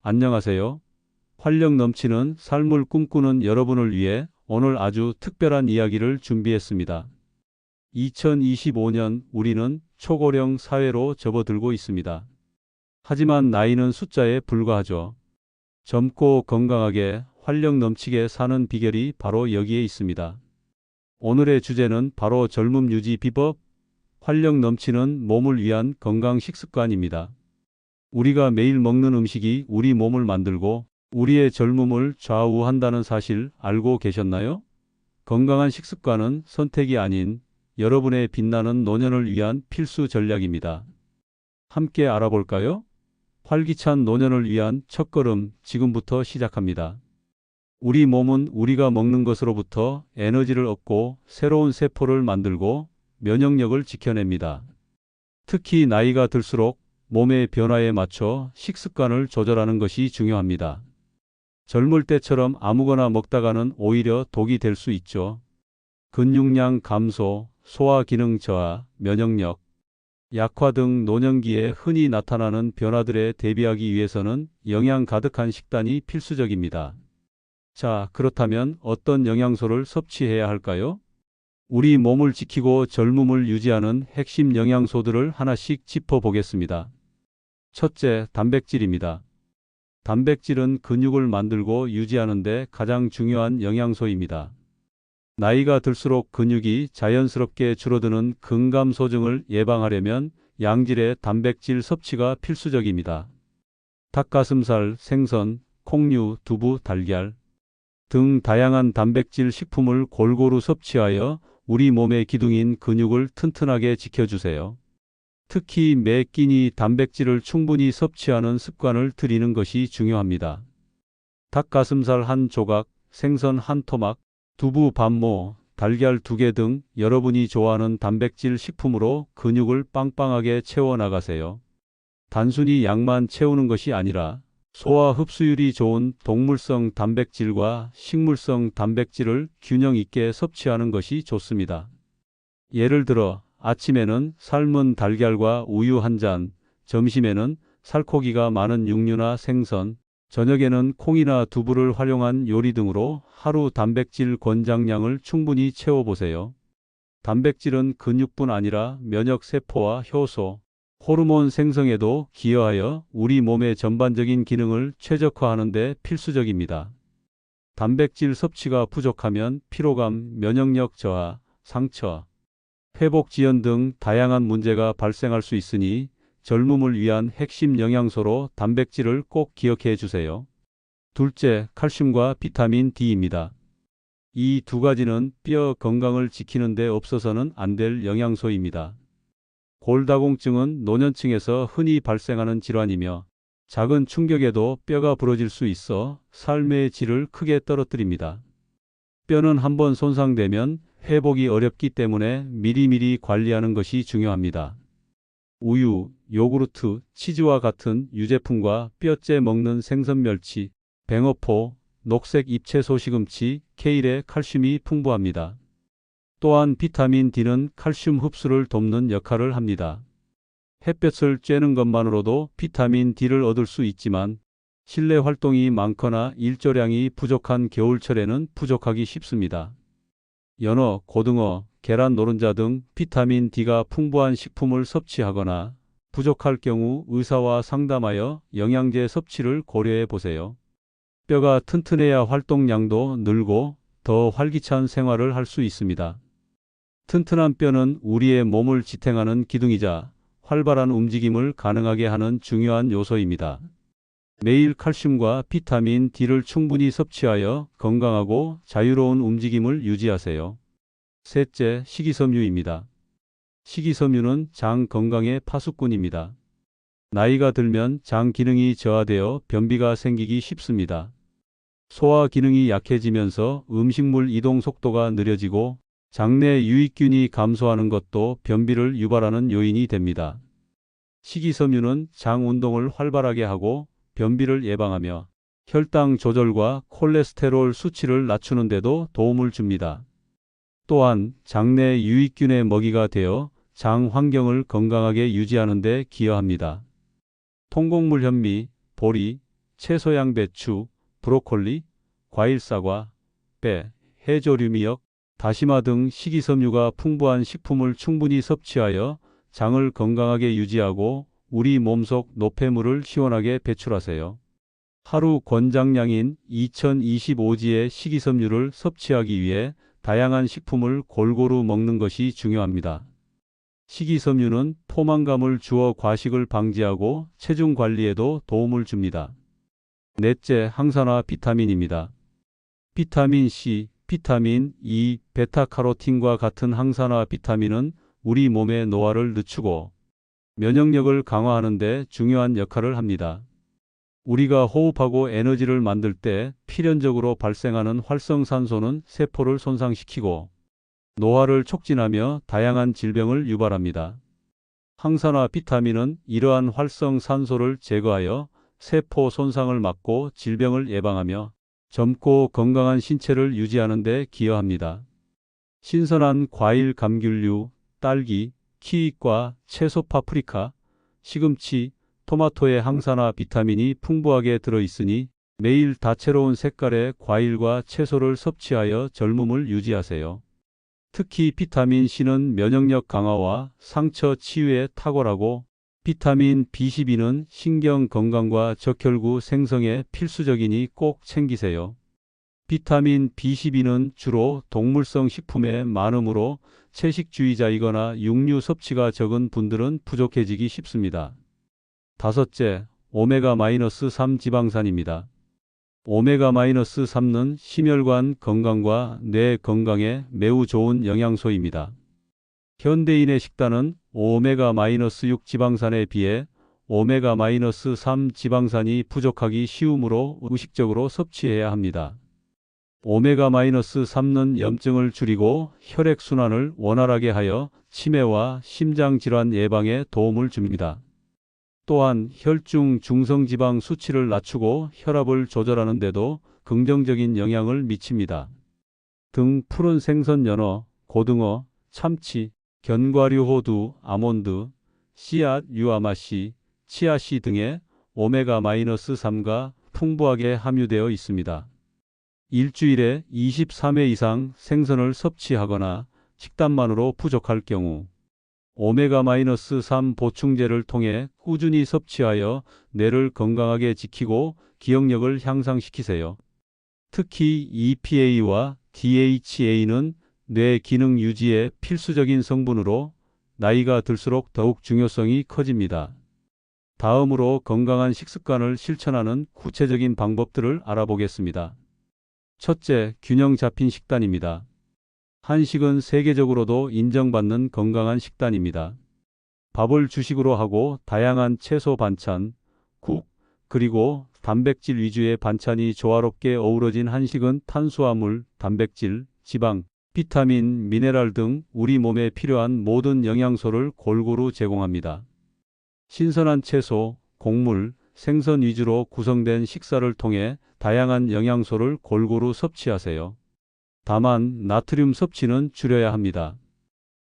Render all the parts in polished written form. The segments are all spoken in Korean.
안녕하세요. 활력 넘치는 삶을 꿈꾸는 여러분을 위해 오늘 아주 특별한 이야기를 준비했습니다. 2025년 우리는 초고령 사회로 접어들고 있습니다. 하지만 나이는 숫자에 불과하죠. 젊고 건강하게 활력 넘치게 사는 비결이 바로 여기에 있습니다. 오늘의 주제는 바로 젊음 유지 비법, 활력 넘치는 몸을 위한 건강 식습관입니다. 우리가 매일 먹는 음식이 우리 몸을 만들고 우리의 젊음을 좌우한다는 사실 알고 계셨나요? 건강한 식습관은 선택이 아닌 여러분의 빛나는 노년을 위한 필수 전략입니다. 함께 알아볼까요? 활기찬 노년을 위한 첫걸음 지금부터 시작합니다. 우리 몸은 우리가 먹는 것으로부터 에너지를 얻고 새로운 세포를 만들고 면역력을 지켜냅니다. 특히 나이가 들수록 몸의 변화에 맞춰 식습관을 조절하는 것이 중요합니다. 젊을 때처럼 아무거나 먹다가는 오히려 독이 될 수 있죠. 근육량 감소, 소화 기능 저하, 면역력 약화 등 노년기에 흔히 나타나는 변화들에 대비하기 위해서는 영양 가득한 식단이 필수적입니다. 자, 그렇다면 어떤 영양소를 섭취해야 할까요? 우리 몸을 지키고 젊음을 유지하는 핵심 영양소들을 하나씩 짚어보겠습니다. 첫째, 단백질입니다. 단백질은 근육을 만들고 유지하는 데 가장 중요한 영양소입니다. 나이가 들수록 근육이 자연스럽게 줄어드는 근감소증을 예방하려면 양질의 단백질 섭취가 필수적입니다. 닭가슴살, 생선, 콩류, 두부, 달걀 등 다양한 단백질 식품을 골고루 섭취하여 우리 몸의 기둥인 근육을 튼튼하게 지켜주세요. 특히 매 끼니 단백질을 충분히 섭취하는 습관을 들이는 것이 중요합니다. 닭가슴살 한 조각, 생선 한 토막, 두부 반모, 달걀 2개 등 여러분이 좋아하는 단백질 식품으로 근육을 빵빵하게 채워나가세요. 단순히 양만 채우는 것이 아니라 소화 흡수율이 좋은 동물성 단백질과 식물성 단백질을 균형 있게 섭취하는 것이 좋습니다. 예를 들어 아침에는 삶은 달걀과 우유 한 잔, 점심에는 살코기가 많은 육류나 생선, 저녁에는 콩이나 두부를 활용한 요리 등으로 하루 단백질 권장량을 충분히 채워보세요. 단백질은 근육뿐 아니라 면역세포와 효소, 호르몬 생성에도 기여하여 우리 몸의 전반적인 기능을 최적화하는 데 필수적입니다. 단백질 섭취가 부족하면 피로감, 면역력 저하, 상처, 회복 지연 등 다양한 문제가 발생할 수 있으니 젊음을 위한 핵심 영양소로 단백질을 꼭 기억해 주세요. 둘째, 칼슘과 비타민 D입니다. 이 두 가지는 뼈 건강을 지키는 데 없어서는 안 될 영양소입니다. 골다공증은 노년층에서 흔히 발생하는 질환이며 작은 충격에도 뼈가 부러질 수 있어 삶의 질을 크게 떨어뜨립니다. 뼈는 한번 손상되면 회복이 어렵기 때문에 미리미리 관리하는 것이 중요합니다. 우유, 요구르트, 치즈와 같은 유제품과 뼈째 먹는 생선 멸치, 뱅어포, 녹색 잎채소 시금치, 케일에 칼슘이 풍부합니다. 또한 비타민 D는 칼슘 흡수를 돕는 역할을 합니다. 햇볕을 쬐는 것만으로도 비타민 D를 얻을 수 있지만 실내 활동이 많거나 일조량이 부족한 겨울철에는 부족하기 쉽습니다. 연어, 고등어, 계란 노른자 등 비타민 D가 풍부한 식품을 섭취하거나 부족할 경우 의사와 상담하여 영양제 섭취를 고려해 보세요. 뼈가 튼튼해야 활동량도 늘고 더 활기찬 생활을 할 수 있습니다. 튼튼한 뼈는 우리의 몸을 지탱하는 기둥이자 활발한 움직임을 가능하게 하는 중요한 요소입니다. 매일 칼슘과 비타민 D를 충분히 섭취하여 건강하고 자유로운 움직임을 유지하세요. 셋째, 식이섬유입니다. 식이섬유는 장 건강의 파수꾼입니다. 나이가 들면 장 기능이 저하되어 변비가 생기기 쉽습니다. 소화 기능이 약해지면서 음식물 이동 속도가 느려지고 장내 유익균이 감소하는 것도 변비를 유발하는 요인이 됩니다. 식이섬유는 장 운동을 활발하게 하고 변비를 예방하며 혈당 조절과 콜레스테롤 수치를 낮추는 데도 도움을 줍니다. 또한 장내 유익균의 먹이가 되어 장 환경을 건강하게 유지하는 데 기여합니다. 통곡물 현미, 보리, 채소 양배추, 브로콜리, 과일 사과, 배, 해조류미역, 다시마 등 식이섬유가 풍부한 식품을 충분히 섭취하여 장을 건강하게 유지하고 우리 몸속 노폐물을 시원하게 배출하세요. 하루 권장량인 2025g의 식이섬유를 섭취하기 위해 다양한 식품을 골고루 먹는 것이 중요합니다. 식이섬유는 포만감을 주어 과식을 방지하고 체중 관리에도 도움을 줍니다. 넷째, 항산화 비타민입니다. 비타민 C, 비타민 E, 베타카로틴과 같은 항산화 비타민은 우리 몸의 노화를 늦추고 면역력을 강화하는 데 중요한 역할을 합니다. 우리가 호흡하고 에너지를 만들 때 필연적으로 발생하는 활성산소는 세포를 손상시키고 노화를 촉진하며 다양한 질병을 유발합니다. 항산화 비타민은 이러한 활성산소를 제거하여 세포 손상을 막고 질병을 예방하며 젊고 건강한 신체를 유지하는 데 기여합니다. 신선한 과일 감귤류, 딸기, 키위과 채소 파프리카, 시금치, 토마토에 항산화 비타민이 풍부하게 들어있으니 매일 다채로운 색깔의 과일과 채소를 섭취하여 젊음을 유지하세요. 특히 비타민 C는 면역력 강화와 상처 치유에 탁월하고 비타민 B12는 신경 건강과 적혈구 생성에 필수적이니 꼭 챙기세요. 비타민 B12는 주로 동물성 식품에 많으므로 채식주의자이거나 육류 섭취가 적은 분들은 부족해지기 쉽습니다. 다섯째, 오메가-3 지방산입니다. 오메가-3는 심혈관 건강과 뇌 건강에 매우 좋은 영양소입니다. 현대인의 식단은 오메가-6 지방산에 비해 오메가-3 지방산이 부족하기 쉬우므로 의식적으로 섭취해야 합니다. 오메가-3는 염증을 줄이고 혈액순환을 원활하게 하여 치매와 심장질환 예방에 도움을 줍니다. 또한 혈중 중성지방 수치를 낮추고 혈압을 조절하는 데도 긍정적인 영향을 미칩니다. 등 푸른 생선 연어, 고등어, 참치, 견과류 호두, 아몬드, 씨앗, 유아마씨, 치아씨 등의 오메가-3가 풍부하게 함유되어 있습니다. 일주일에 23회 이상 생선을 섭취하거나 식단만으로 부족할 경우 오메가-3 보충제를 통해 꾸준히 섭취하여 뇌를 건강하게 지키고 기억력을 향상시키세요. 특히 EPA와 DHA는 뇌 기능 유지에 필수적인 성분으로 나이가 들수록 더욱 중요성이 커집니다. 다음으로 건강한 식습관을 실천하는 구체적인 방법들을 알아보겠습니다. 첫째, 균형 잡힌 식단입니다. 한식은 세계적으로도 인정받는 건강한 식단입니다. 밥을 주식으로 하고 다양한 채소 반찬, 국, 그리고 단백질 위주의 반찬이 조화롭게 어우러진 한식은 탄수화물, 단백질, 지방, 비타민, 미네랄 등 우리 몸에 필요한 모든 영양소를 골고루 제공합니다. 신선한 채소, 곡물, 생선 위주로 구성된 식사를 통해 다양한 영양소를 골고루 섭취하세요. 다만 나트륨 섭취는 줄여야 합니다.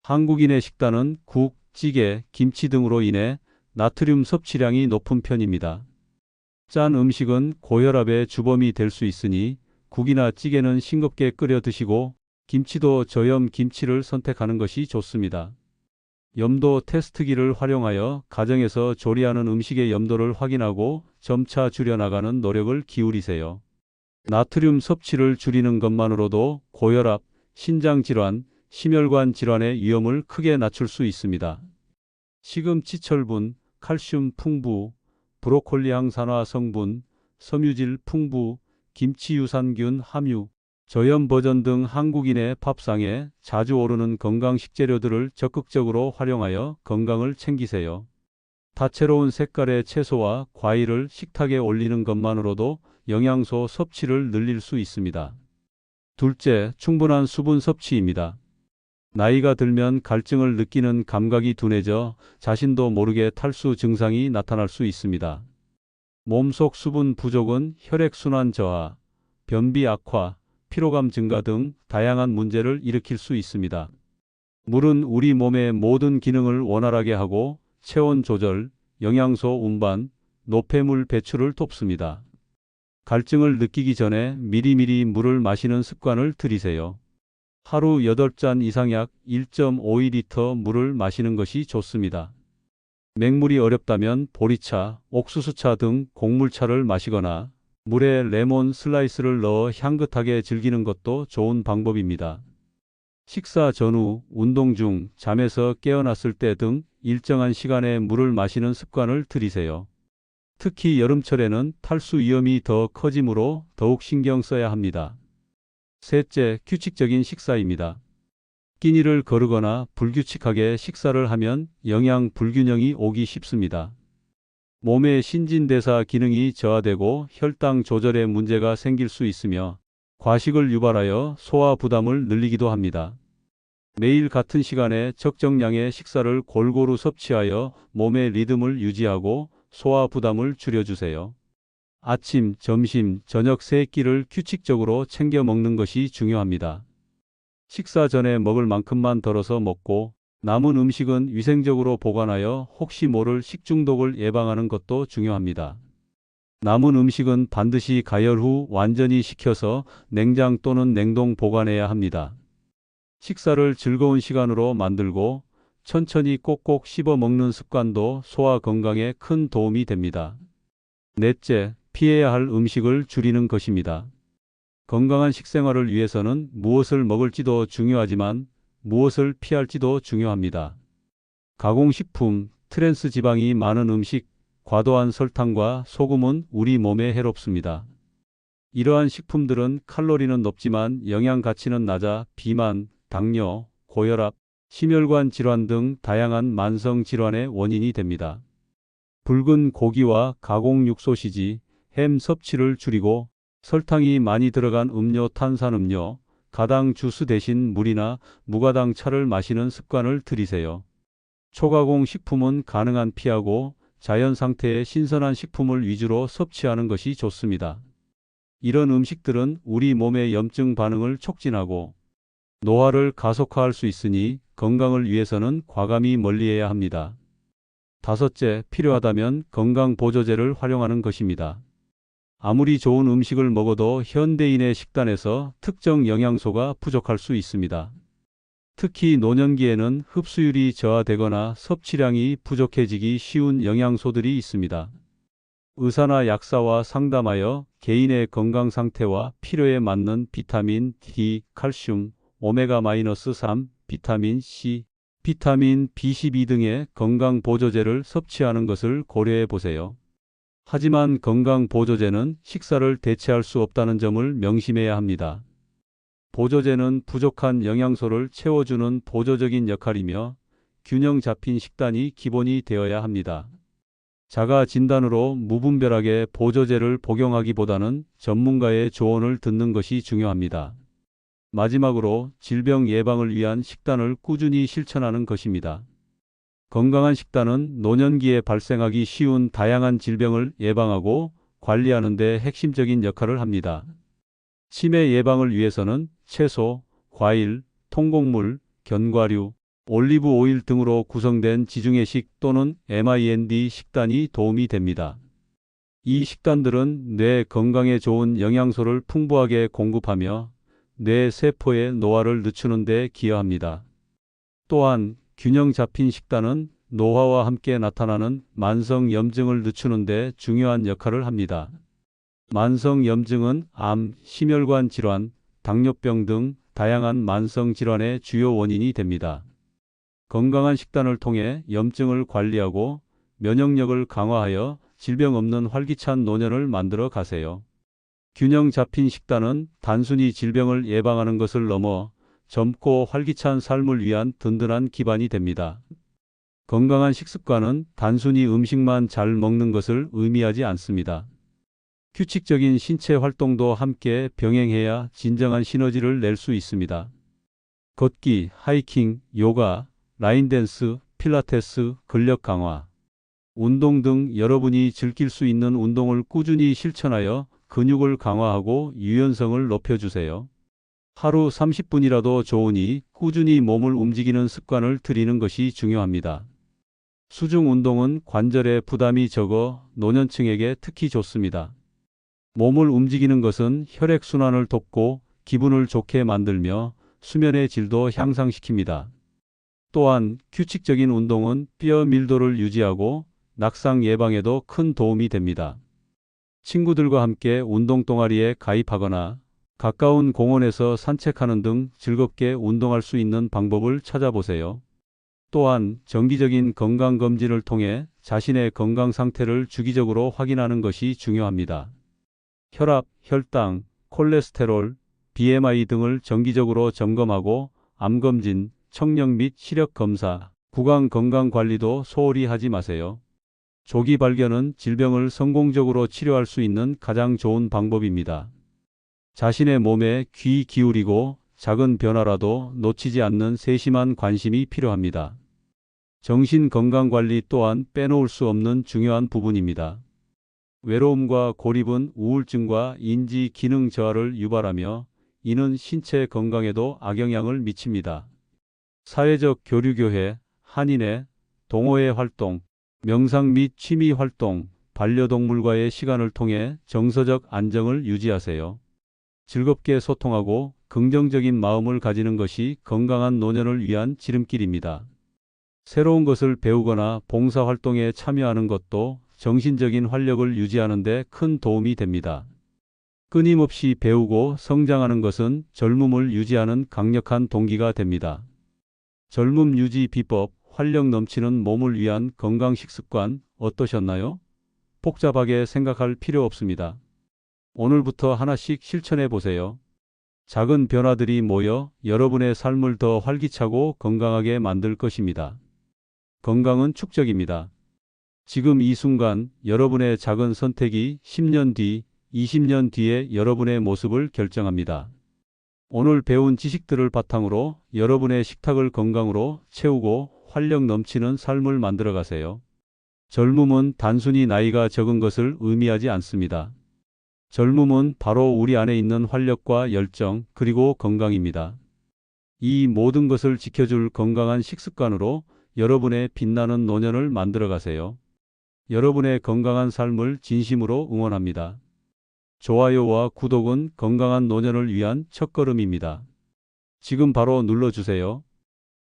한국인의 식단은 국, 찌개, 김치 등으로 인해 나트륨 섭취량이 높은 편입니다. 짠 음식은 고혈압의 주범이 될 수 있으니 국이나 찌개는 싱겁게 끓여 드시고 김치도 저염 김치를 선택하는 것이 좋습니다. 염도 테스트기를 활용하여 가정에서 조리하는 음식의 염도를 확인하고 점차 줄여나가는 노력을 기울이세요. 나트륨 섭취를 줄이는 것만으로도 고혈압, 신장질환, 심혈관 질환의 위험을 크게 낮출 수 있습니다. 시금치 철분, 칼슘 풍부, 브로콜리 항산화 성분, 섬유질 풍부, 김치 유산균 함유, 저염 버전 등 한국인의 밥상에 자주 오르는 건강 식재료들을 적극적으로 활용하여 건강을 챙기세요. 다채로운 색깔의 채소와 과일을 식탁에 올리는 것만으로도 영양소 섭취를 늘릴 수 있습니다. 둘째, 충분한 수분 섭취입니다. 나이가 들면 갈증을 느끼는 감각이 둔해져 자신도 모르게 탈수 증상이 나타날 수 있습니다. 몸속 수분 부족은 혈액순환 저하, 변비 악화, 피로감 증가 등 다양한 문제를 일으킬 수 있습니다. 물은 우리 몸의 모든 기능을 원활하게 하고 체온 조절, 영양소 운반, 노폐물 배출을 돕습니다. 갈증을 느끼기 전에 미리미리 물을 마시는 습관을 들이세요. 하루 8잔 이상 약 1.52리터 물을 마시는 것이 좋습니다. 맹물이 어렵다면 보리차, 옥수수차 등 곡물차를 마시거나 물에 레몬 슬라이스를 넣어 향긋하게 즐기는 것도 좋은 방법입니다. 식사 전후, 운동 중, 잠에서 깨어났을 때 등 일정한 시간에 물을 마시는 습관을 들이세요. 특히 여름철에는 탈수 위험이 더 커지므로 더욱 신경 써야 합니다. 셋째, 규칙적인 식사입니다. 끼니를 거르거나 불규칙하게 식사를 하면 영양 불균형이 오기 쉽습니다. 몸의 신진대사 기능이 저하되고 혈당 조절에 문제가 생길 수 있으며 과식을 유발하여 소화 부담을 늘리기도 합니다. 매일 같은 시간에 적정량의 식사를 골고루 섭취하여 몸의 리듬을 유지하고 소화 부담을 줄여주세요. 아침, 점심, 저녁 세 끼를 규칙적으로 챙겨 먹는 것이 중요합니다. 식사 전에 먹을 만큼만 덜어서 먹고 남은 음식은 위생적으로 보관하여 혹시 모를 식중독을 예방하는 것도 중요합니다. 남은 음식은 반드시 가열 후 완전히 식혀서 냉장 또는 냉동 보관해야 합니다. 식사를 즐거운 시간으로 만들고 천천히 꼭꼭 씹어 먹는 습관도 소화 건강에 큰 도움이 됩니다. 넷째, 피해야 할 음식을 줄이는 것입니다. 건강한 식생활을 위해서는 무엇을 먹을지도 중요하지만 무엇을 피할지도 중요합니다. 가공식품, 트랜스 지방이 많은 음식, 과도한 설탕과 소금은 우리 몸에 해롭습니다. 이러한 식품들은 칼로리는 높지만 영양 가치는 낮아 비만, 당뇨, 고혈압, 심혈관 질환 등 다양한 만성 질환의 원인이 됩니다. 붉은 고기와 가공 육소시지, 햄 섭취를 줄이고 설탕이 많이 들어간 음료, 탄산음료, 가당 주스 대신 물이나 무가당 차를 마시는 습관을 들이세요. 초가공 식품은 가능한 피하고 자연 상태의 신선한 식품을 위주로 섭취하는 것이 좋습니다. 이런 음식들은 우리 몸의 염증 반응을 촉진하고 노화를 가속화할 수 있으니 건강을 위해서는 과감히 멀리해야 합니다. 다섯째, 필요하다면 건강보조제를 활용하는 것입니다. 아무리 좋은 음식을 먹어도 현대인의 식단에서 특정 영양소가 부족할 수 있습니다. 특히 노년기에는 흡수율이 저하되거나 섭취량이 부족해지기 쉬운 영양소들이 있습니다. 의사나 약사와 상담하여 개인의 건강 상태와 필요에 맞는 비타민 D, 칼슘, 오메가-3, 비타민 C, 비타민 B12 등의 건강보조제를 섭취하는 것을 고려해 보세요. 하지만 건강보조제는 식사를 대체할 수 없다는 점을 명심해야 합니다. 보조제는 부족한 영양소를 채워주는 보조적인 역할이며 균형 잡힌 식단이 기본이 되어야 합니다. 자가 진단으로 무분별하게 보조제를 복용하기보다는 전문가의 조언을 듣는 것이 중요합니다. 마지막으로 질병 예방을 위한 식단을 꾸준히 실천하는 것입니다. 건강한 식단은 노년기에 발생하기 쉬운 다양한 질병을 예방하고 관리하는 데 핵심적인 역할을 합니다. 치매 예방을 위해서는 채소, 과일, 통곡물, 견과류, 올리브 오일 등으로 구성된 지중해식 또는 MIND 식단이 도움이 됩니다. 이 식단들은 뇌 건강에 좋은 영양소를 풍부하게 공급하며 뇌 세포의 노화를 늦추는 데 기여합니다. 또한 균형 잡힌 식단은 노화와 함께 나타나는 만성 염증을 늦추는 데 중요한 역할을 합니다. 만성 염증은 암, 심혈관 질환, 당뇨병 등 다양한 만성 질환의 주요 원인이 됩니다. 건강한 식단을 통해 염증을 관리하고 면역력을 강화하여 질병 없는 활기찬 노년을 만들어 가세요. 균형 잡힌 식단은 단순히 질병을 예방하는 것을 넘어 젊고 활기찬 삶을 위한 든든한 기반이 됩니다. 건강한 식습관은 단순히 음식만 잘 먹는 것을 의미하지 않습니다. 규칙적인 신체 활동도 함께 병행해야 진정한 시너지를 낼 수 있습니다. 걷기, 하이킹, 요가, 라인댄스, 필라테스, 근력 강화, 운동 등 여러분이 즐길 수 있는 운동을 꾸준히 실천하여 근육을 강화하고 유연성을 높여주세요. 하루 30분이라도 좋으니 꾸준히 몸을 움직이는 습관을 들이는 것이 중요합니다. 수중 운동은 관절에 부담이 적어 노년층에게 특히 좋습니다. 몸을 움직이는 것은 혈액순환을 돕고 기분을 좋게 만들며 수면의 질도 향상시킵니다. 또한 규칙적인 운동은 뼈 밀도를 유지하고 낙상 예방에도 큰 도움이 됩니다. 친구들과 함께 운동 동아리에 가입하거나 가까운 공원에서 산책하는 등 즐겁게 운동할 수 있는 방법을 찾아보세요. 또한 정기적인 건강검진을 통해 자신의 건강 상태를 주기적으로 확인하는 것이 중요합니다. 혈압, 혈당, 콜레스테롤, BMI 등을 정기적으로 점검하고 암검진, 청력 및 시력 검사, 구강 건강 관리도 소홀히 하지 마세요. 조기 발견은 질병을 성공적으로 치료할 수 있는 가장 좋은 방법입니다. 자신의 몸에 귀 기울이고 작은 변화라도 놓치지 않는 세심한 관심이 필요합니다. 정신 건강 관리 또한 빼놓을 수 없는 중요한 부분입니다. 외로움과 고립은 우울증과 인지 기능 저하를 유발하며 이는 신체 건강에도 악영향을 미칩니다. 사회적 교류교회, 한인회, 동호회 활동, 명상 및 취미 활동, 반려동물과의 시간을 통해 정서적 안정을 유지하세요. 즐겁게 소통하고 긍정적인 마음을 가지는 것이 건강한 노년을 위한 지름길입니다. 새로운 것을 배우거나 봉사활동에 참여하는 것도 정신적인 활력을 유지하는 데 큰 도움이 됩니다. 끊임없이 배우고 성장하는 것은 젊음을 유지하는 강력한 동기가 됩니다. 젊음 유지 비법, 활력 넘치는 몸을 위한 건강 식습관 어떠셨나요? 복잡하게 생각할 필요 없습니다. 오늘부터 하나씩 실천해 보세요. 작은 변화들이 모여 여러분의 삶을 더 활기차고 건강하게 만들 것입니다. 건강은 축적입니다. 지금 이 순간 여러분의 작은 선택이 10년 뒤, 20년 뒤에 여러분의 모습을 결정합니다. 오늘 배운 지식들을 바탕으로 여러분의 식탁을 건강으로 채우고 활력 넘치는 삶을 만들어 가세요. 젊음은 단순히 나이가 적은 것을 의미하지 않습니다. 젊음은 바로 우리 안에 있는 활력과 열정 그리고 건강입니다. 이 모든 것을 지켜줄 건강한 식습관으로 여러분의 빛나는 노년을 만들어 가세요. 여러분의 건강한 삶을 진심으로 응원합니다. 좋아요와 구독은 건강한 노년을 위한 첫걸음입니다. 지금 바로 눌러주세요.